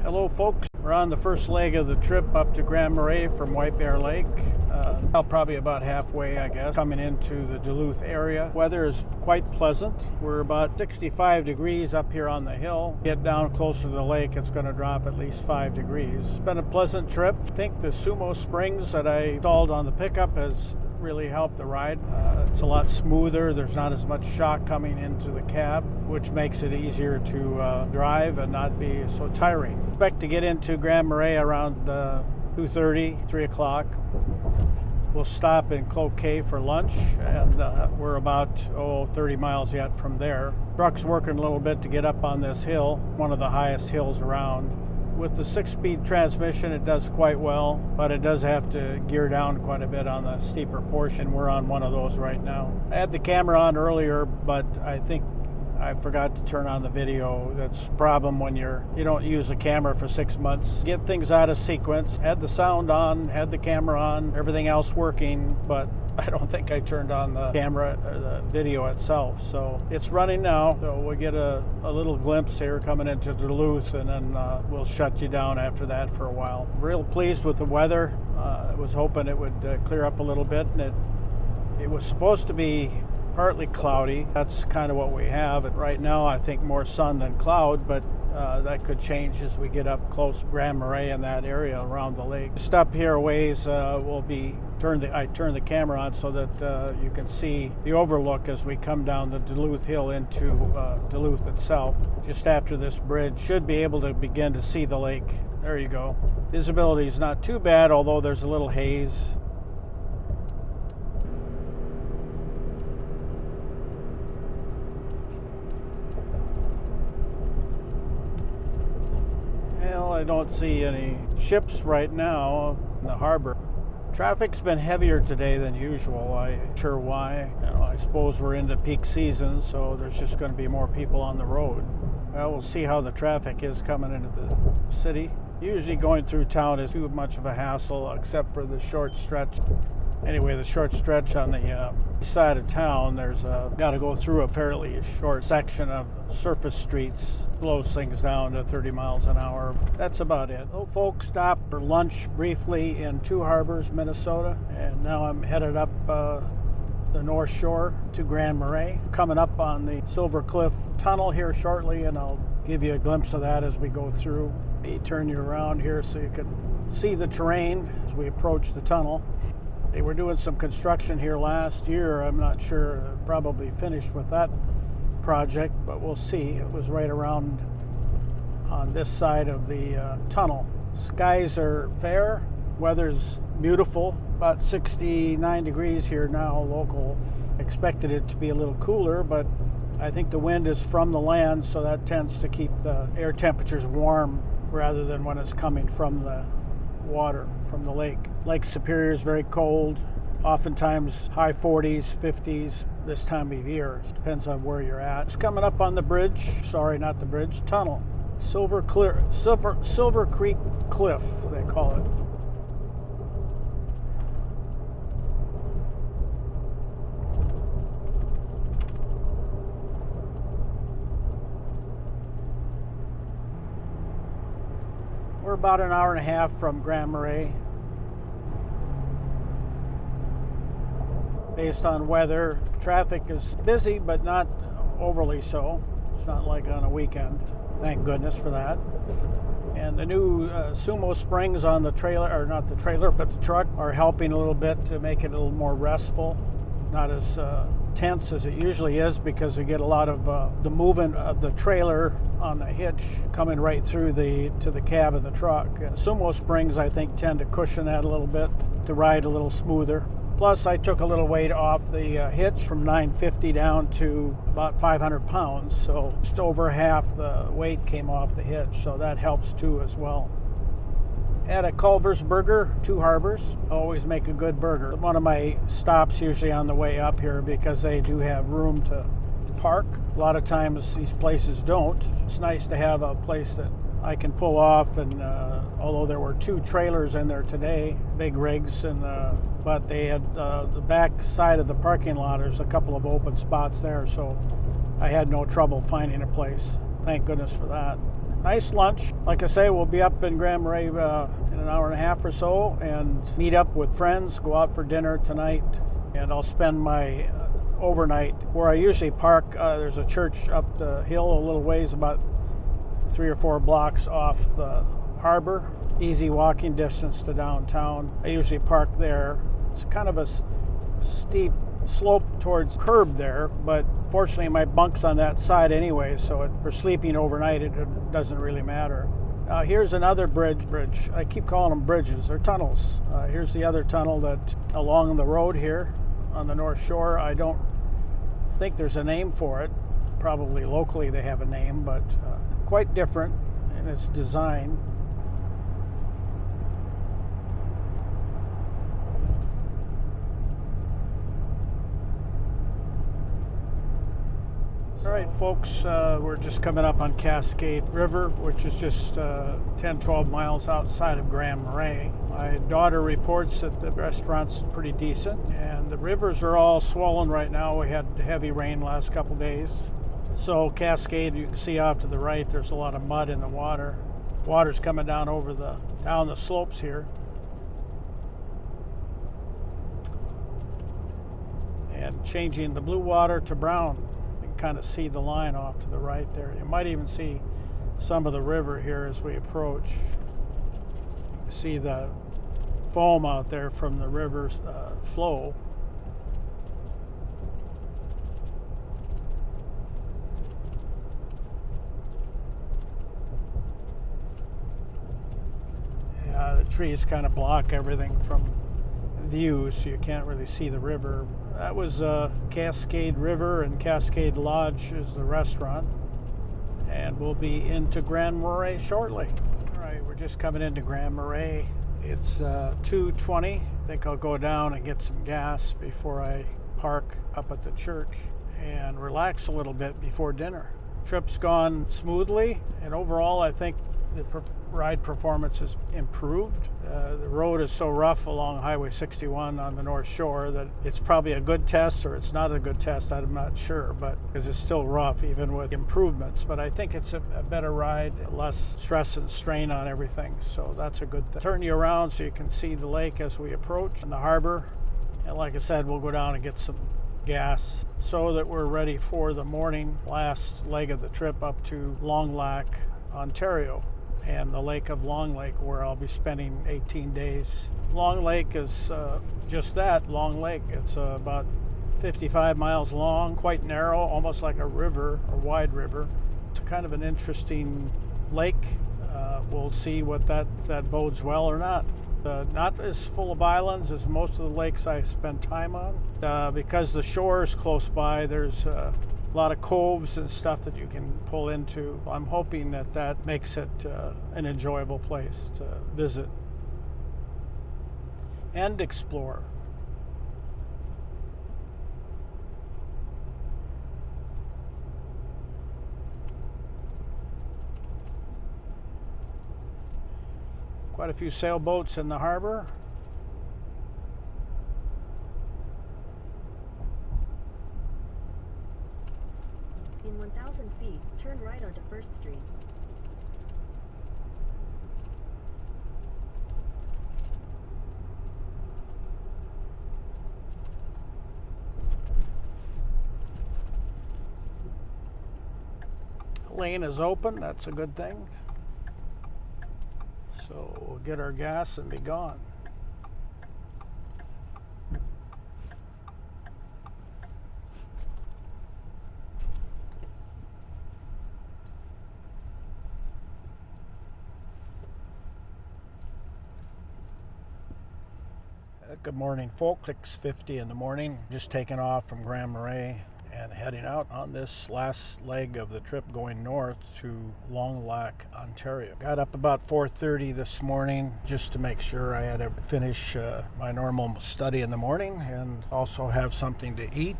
Hello folks, we're on the first leg of the trip up to Grand Marais from White Bear Lake. Probably about halfway, I guess, coming into the Duluth area. Weather is quite pleasant. We're about 65 degrees up here on the hill. Get down closer to the lake, it's going to drop at least 5 degrees. It's been a pleasant trip. I think the Sumo Springs that I installed on the pickup has really helped the ride. It's a lot smoother. There's not as much shock coming into the cab, which makes it easier to drive and not be so tiring. Expect to get into Grand Marais around 2:30, 3 o'clock. We'll stop in Cloquet for lunch, and we're about 30 miles yet from there. Truck's working a little bit to get up on this hill, one of the highest hills around. With the 6-speed transmission, it does quite well, but it does have to gear down quite a bit on the steeper portion. We're on one of those right now. I had the camera on earlier, but I think I forgot to turn on the video. That's a problem when you don't use the camera for 6 months. Get things out of sequence. Had the sound on, had the camera on, everything else working, but I don't think I turned on the camera or the video itself. So it's running now. So we'll get a little glimpse here coming into Duluth, and then we'll shut you down after that for a while. Real pleased with the weather. I was hoping it would clear up a little bit, and it was supposed to be partly cloudy. That's kind of what we have. And right now, I think more sun than cloud, but that could change as we get up close to Grand Marais in that area around the lake. Just up here a ways, I turn the camera on so that you can see the overlook as we come down the Duluth Hill into Duluth itself. Just after this bridge, should be able to begin to see the lake. There you go. Visibility is not too bad, although there's a little haze. I don't see any ships right now in the harbor. Traffic's been heavier today than usual. I'm not sure why. I suppose we're into peak season, so there's just going to be more people on the road. Well, we'll see how the traffic is coming into the city. Usually going through town is too much of a hassle, except for the short stretch. Anyway, the short stretch on the side of town, there's got to go through a fairly short section of surface streets. Slows things down to 30 miles an hour. That's about it. Well, folks stopped for lunch briefly in Two Harbors, Minnesota, and now I'm headed up the North Shore to Grand Marais. Coming up on the Silver Cliff Tunnel here shortly, and I'll give you a glimpse of that as we go through. Let me turn you around here so you can see the terrain as we approach the tunnel. They were doing some construction here last year. I'm not sure, probably finished with that project, but we'll see. It was right around on this side of the tunnel. Skies are fair, weather's beautiful, about 69 degrees here now local. Expected it to be a little cooler, but I think the wind is from the land, so that tends to keep the air temperatures warm rather than when it's coming from the water, from the lake. Lake Superior is very cold, oftentimes high 40s, 50s this time of year. It depends on where you're at. It's coming up on the bridge, sorry, not the bridge, tunnel. Silver Creek Cliff, they call it. We're about an hour and a half from Grand Marais. Based on weather, traffic is busy, but not overly so. It's not like on a weekend. Thank goodness for that. And the new Sumo Springs on the trailer, or not the trailer, but the truck, are helping a little bit to make it a little more restful. Not as tense as it usually is, because we get a lot of the movement of the trailer on the hitch coming right through to the cab of the truck. Sumo Springs, I think, tend to cushion that a little bit to ride a little smoother. Plus, I took a little weight off the hitch from 950 down to about 500 pounds, so just over half the weight came off the hitch, so that helps too as well. Had a Culver's Burger, Two Harbors. Always make a good burger. One of my stops usually on the way up here, because they do have room to park. A lot of times these places don't. It's nice to have a place that I can pull off, and although there were 2 trailers in there today, big rigs, and but they had the back side of the parking lot, there's a couple of open spots there, so I had no trouble finding a place. Thank goodness for that. Nice lunch. Like I say, we'll be up in Grand Marais in an hour and a half or so and meet up with friends, go out for dinner tonight, and I'll spend my overnight where I usually park. There's a church up the hill a little ways, about 3 or 4 blocks off the harbor. Easy walking distance to downtown. I usually park there. It's kind of a steep slope towards curb there, but fortunately my bunk's on that side anyway, so for sleeping overnight it doesn't really matter. Here's another bridge. I keep calling them bridges. They're tunnels. Here's the other tunnel that along the road here on the North Shore. I don't think there's a name for it. Probably locally they have a name, but quite different in its design. All right, folks, we're just coming up on Cascade River, which is just 10-12 miles outside of Grand Marais. My daughter reports that the restaurant's pretty decent, and the rivers are all swollen right now. We had heavy rain last couple days. So Cascade, you can see off to the right, there's a lot of mud in the water. Water's coming down down the slopes here. And changing the blue water to brown. Kind of see the line off to the right there. You might even see some of the river here as we approach. You can see the foam out there from the river's flow. Yeah, the trees kind of block everything from view, so you can't really see the river. That was Cascade River, and Cascade Lodge is the restaurant, and we'll be into Grand Marais shortly. All right, we're just coming into Grand Marais. It's 2:20. I think I'll go down and get some gas before I park up at the church and relax a little bit before dinner. Trip's gone smoothly, and overall I think the ride performance has improved. The road is so rough along Highway 61 on the North Shore that it's probably a good test, or it's not a good test, I'm not sure, but because it's still rough even with improvements. But I think it's a better ride, less stress and strain on everything, so that's a good thing. Turn you around so you can see the lake as we approach and the harbor. And like I said, we'll go down and get some gas so that we're ready for the morning last leg of the trip up to Longlac, Ontario, and the lake of Long Lake, where I'll be spending 18 days. Long Lake is just that, Long Lake. It's about 55 miles long, quite narrow, almost like a river, a wide river. It's kind of an interesting lake. We'll see what that bodes well or not. Not as full of islands as most of the lakes I spend time on. Because the shore is close by, there's a lot of coves and stuff that you can pull into. I'm hoping that makes it an enjoyable place to visit and explore. Quite a few sailboats in the harbor. In 1,000 feet, turn right onto 1st Street. Lane is open, that's a good thing. So we'll get our gas and be gone. Good morning, folks. 6:50 in the morning. Just taking off from Grand Marais and heading out on this last leg of the trip going north to Longlac, Ontario. Got up about 4:30 this morning just to make sure I had to finish my normal study in the morning and also have something to eat.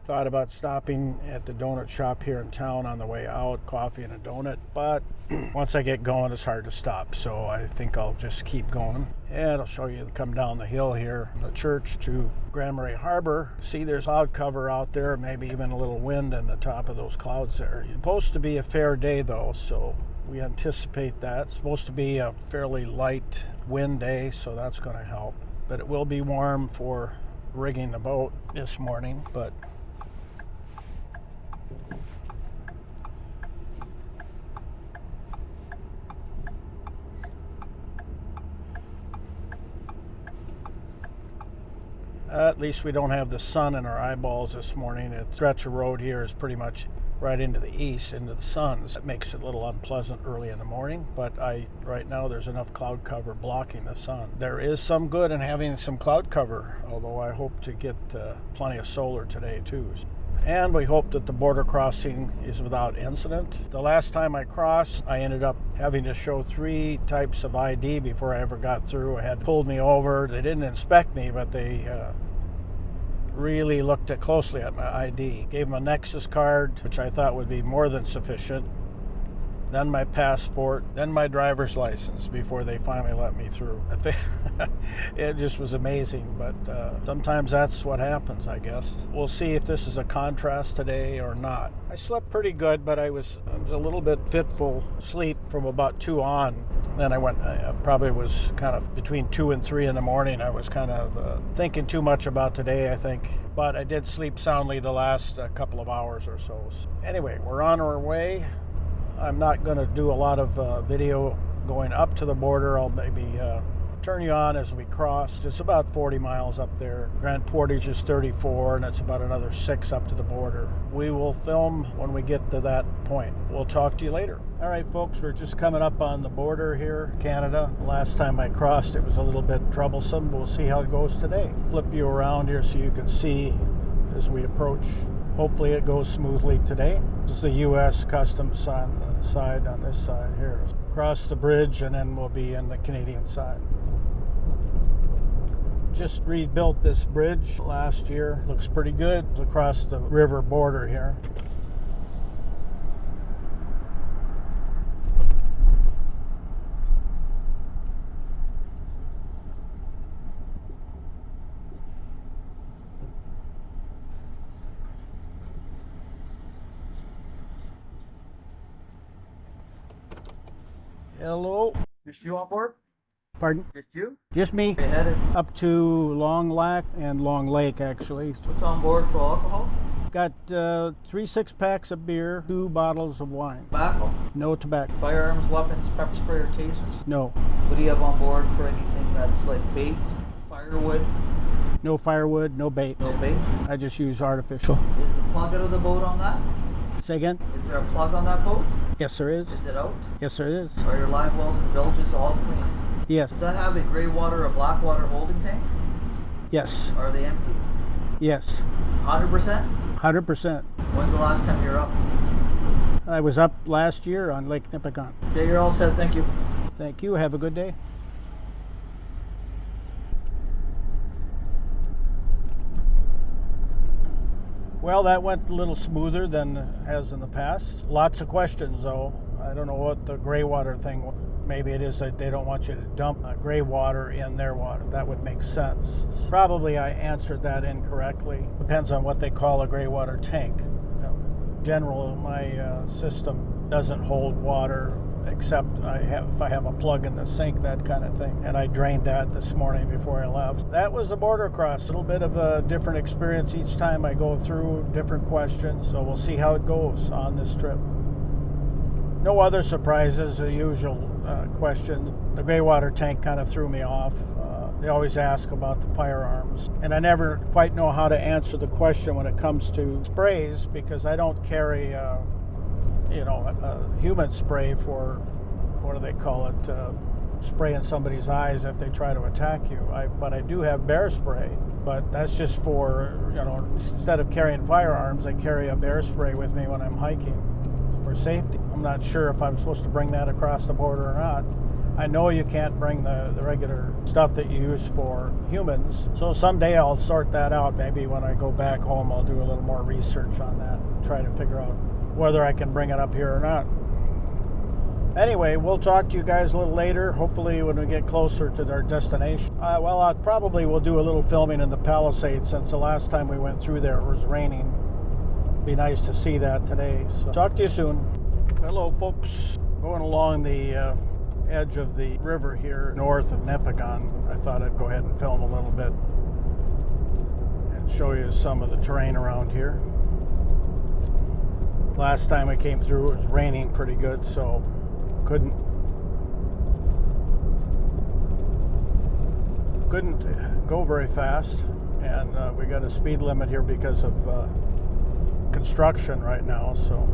Thought about stopping at the donut shop here in town on the way out, coffee and a donut, but once I get going, it's hard to stop. So I think I'll just keep going. And I'll show you come down the hill here from the church to Grand Marais Harbor. See, there's cloud cover out there, maybe even a little wind in the top of those clouds there. It's supposed to be a fair day though, so we anticipate that. It's supposed to be a fairly light wind day, so that's going to help. But it will be warm for rigging the boat this morning, but at least we don't have the sun in our eyeballs this morning. The stretch of road here is pretty much right into the east, into the sun. So it makes it a little unpleasant early in the morning, but right now there's enough cloud cover blocking the sun. There is some good in having some cloud cover, although I hope to get plenty of solar today too. And we hope that the border crossing is without incident. The last time I crossed, I ended up having to show 3 types of ID before I ever got through. I had pulled me over. They didn't inspect me, but they really looked closely at my ID. Gave them a Nexus card, which I thought would be more than sufficient. Then my passport, then my driver's license before they finally let me through. It just was amazing, but sometimes that's what happens, I guess. We'll see if this is a contrast today or not. I slept pretty good, but I was a little bit fitful sleep from about 2 on. Then I probably was kind of between 2 and 3 in the morning. I was kind of thinking too much about today, I think. But I did sleep soundly the last couple of hours or so. Anyway, we're on our way. I'm not going to do a lot of video going up to the border. I'll maybe turn you on as we cross. It's about 40 miles up there. Grand Portage is 34, and it's about another 6 up to the border. We will film when we get to that point. We'll talk to you later. All right, folks, we're just coming up on the border here, Canada. Last time I crossed, it was a little bit troublesome. We'll see how it goes today. Flip you around here so you can see as we approach. Hopefully it goes smoothly today. This is the U.S. Customs on the side, on this side here. Cross the bridge and then we'll be in the Canadian side. Just rebuilt this bridge last year. Looks pretty good. It's across the river border here. Hello. Just you on board? Pardon? Just you? Just me. Okay, headed. Up to Longlac and Long Lake, actually. What's on board for alcohol? Got 3 6-packs of beer, 2 bottles of wine. Tobacco? No tobacco. Firearms, weapons, pepper spray, or tasers? No. What do you have on board for anything that's like bait, firewood? No firewood, no bait. No bait? I just use artificial. Is the plug out of the boat on that? Say again? Is there a plug on that boat? Yes, there is. Is it out? Yes, there is. Are your live wells and bilges all clean? Yes. Does that have a gray water or black water holding tank? Yes. Are they empty? Yes. 100%? 100%. When's the last time you were up? I was up last year on Lake Nipigon. Okay, you're all set. Thank you. Thank you. Have a good day. Well, that went a little smoother than it has in the past. Lots of questions, though. I don't know what the gray water thing, maybe it is that they don't want you to dump gray water in their water. That would make sense. Probably I answered that incorrectly. Depends on what they call a gray water tank. In general, my system doesn't hold water except if I have a plug in the sink, that kind of thing. And I drained that this morning before I left. That was the border cross. A little bit of a different experience each time I go through, different questions. So we'll see how it goes on this trip. No other surprises, the usual questions. The gray water tank kind of threw me off. They always ask about the firearms. And I never quite know how to answer the question when it comes to sprays because I don't carry a human spray for, what do they call it, spray in somebody's eyes if they try to attack you. But I do have bear spray, but that's just for, instead of carrying firearms, I carry a bear spray with me when I'm hiking for safety. I'm not sure if I'm supposed to bring that across the border or not. I know you can't bring the regular stuff that you use for humans. So someday I'll sort that out. Maybe when I go back home, I'll do a little more research on that and try to figure out whether I can bring it up here or not. Anyway, we'll talk to you guys a little later, hopefully when we get closer to their destination. Well, I probably will do a little filming in the Palisades since the last time we went through there it was raining. Be nice to see that today. So talk to you soon. Hello, folks. Going along the edge of the river here north of Nipigon. I thought I'd go ahead and film a little bit and show you some of the terrain around here. Last time I came through it was raining pretty good, so couldn't go very fast, and we got a speed limit here because of construction right now, so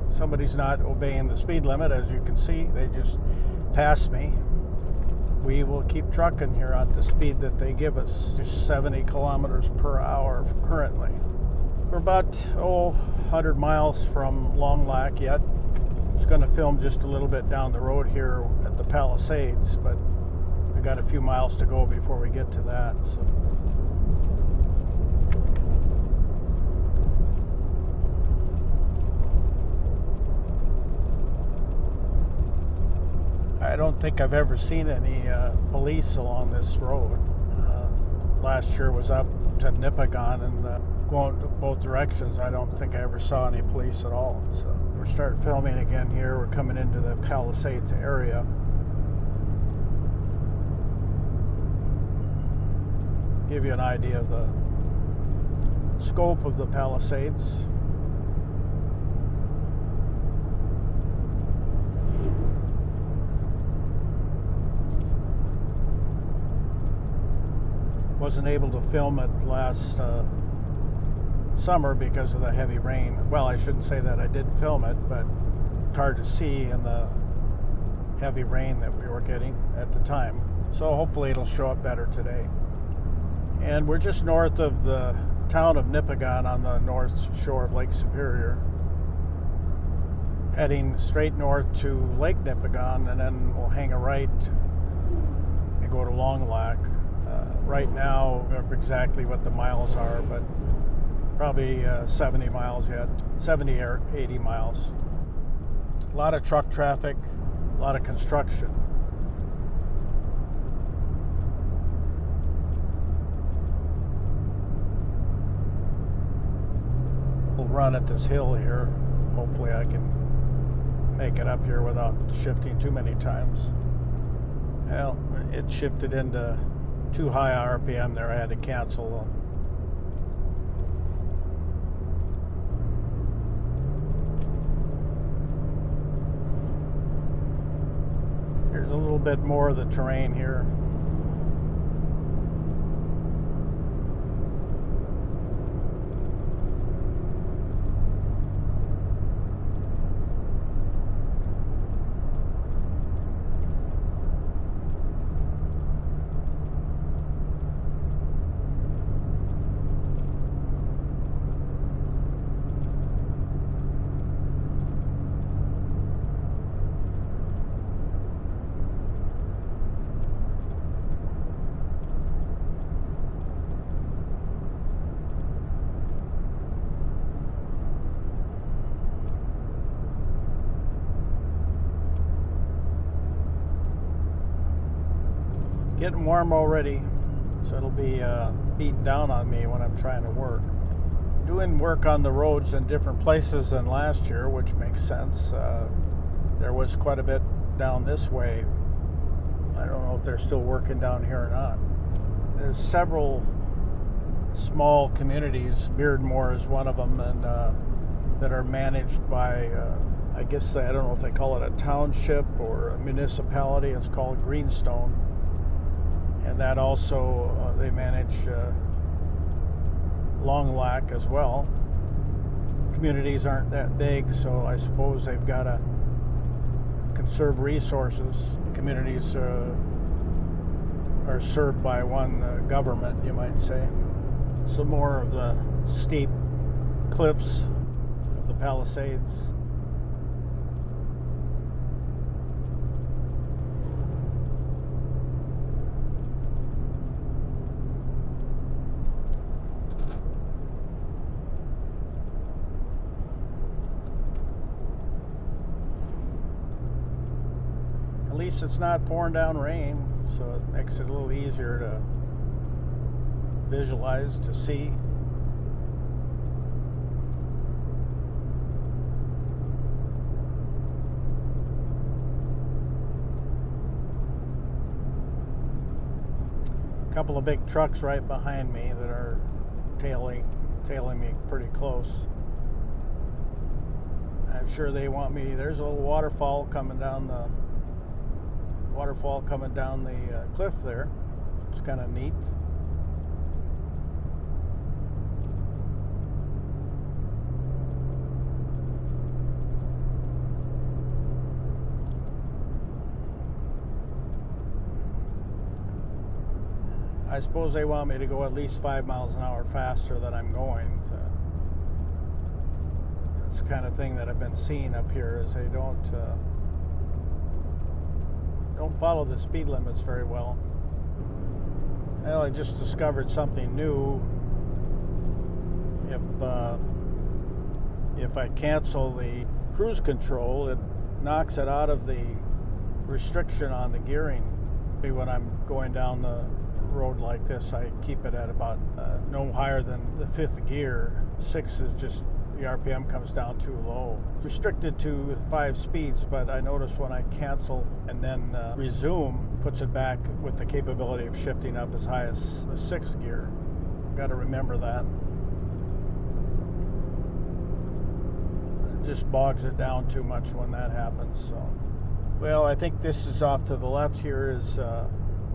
somebody's not obeying the speed limit. As you can see, they just passed me. We will keep trucking here at the speed that they give us, just 70 kilometers per hour currently. We're about 100 miles from Longlac yet. I was going to film just a little bit down the road here at the Palisades, but we got a few miles to go before we get to that. So. I don't think I've ever seen any police along this road. Last year was up to Nipigon and going both directions. I don't think I ever saw any police at all. So we're starting filming again here. We're coming into the Palisades area. Give you an idea of the scope of the Palisades. Wasn't able to film it last summer because of the heavy rain. Well, I shouldn't say that. I did film it, but it's hard to see in the heavy rain that we were getting at the time. So hopefully it'll show up better today. And we're just north of the town of Nipigon on the north shore of Lake Superior, heading straight north to Lake Nipigon, and then we'll hang a right and go to Longlac. Right now, I don't remember exactly what the miles are, but probably 70 miles yet, 70 or 80 miles. A lot of truck traffic, a lot of construction. We'll run at this hill here. Hopefully I can make it up here without shifting too many times. Well, it shifted into too high RPM there. I had to cancel. Here's a little bit more of the terrain here. Getting warm already, so it'll be beating down on me when I'm trying to work. Doing work on the roads in different places than last year, which makes sense. There was quite a bit down this way. I don't know if they're still working down here or not. There's several small communities, Beardmore is one of them, and that are managed by, I guess, I don't know if they call it a township or a municipality. It's called Greenstone. And that also, they manage Longlac as well. Communities aren't that big, so I suppose they've got to conserve resources. Communities are served by one government, you might say. Some more of the steep cliffs of the Palisades. least it's not pouring down rain, so it makes it a little easier to visualize, to see. A couple of big trucks right behind me that are tailing me pretty close. I'm sure they want me. There's a little waterfall coming down the cliff there. It's kind of neat. I suppose they want me to go at least 5 miles an hour faster than I'm going. That's the kind of thing that I've been seeing up here, is they don't follow the speed limits very well. Well, I just discovered something new. If I cancel the cruise control, it knocks it out of the restriction on the gearing. When I'm going down the road like this, I keep it at about no higher than the 5th gear. 6 is just, the RPM comes down too low. Restricted to 5 speeds, but I notice when I cancel and then resume, puts it back with the capability of shifting up as high as the 6th gear. Got to remember that. It just bogs it down too much when that happens. So, well, I think this is off to the left here is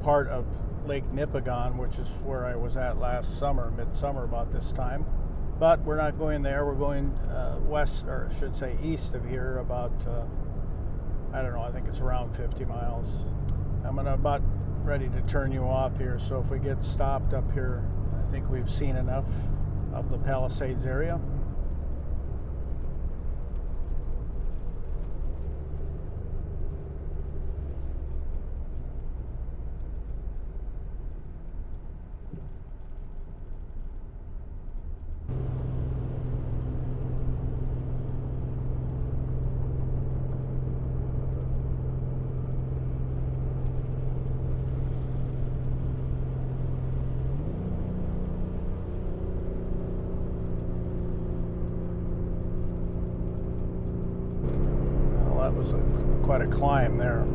part of Lake Nipigon, which is where I was at last summer, midsummer about this time. But we're not going there. We're going west, or I should say east of here, about, I don't know, I think it's around 50 miles. I'm about ready to turn you off here, so if we get stopped up here, I think we've seen enough of the Palisades area. That was quite a climb there.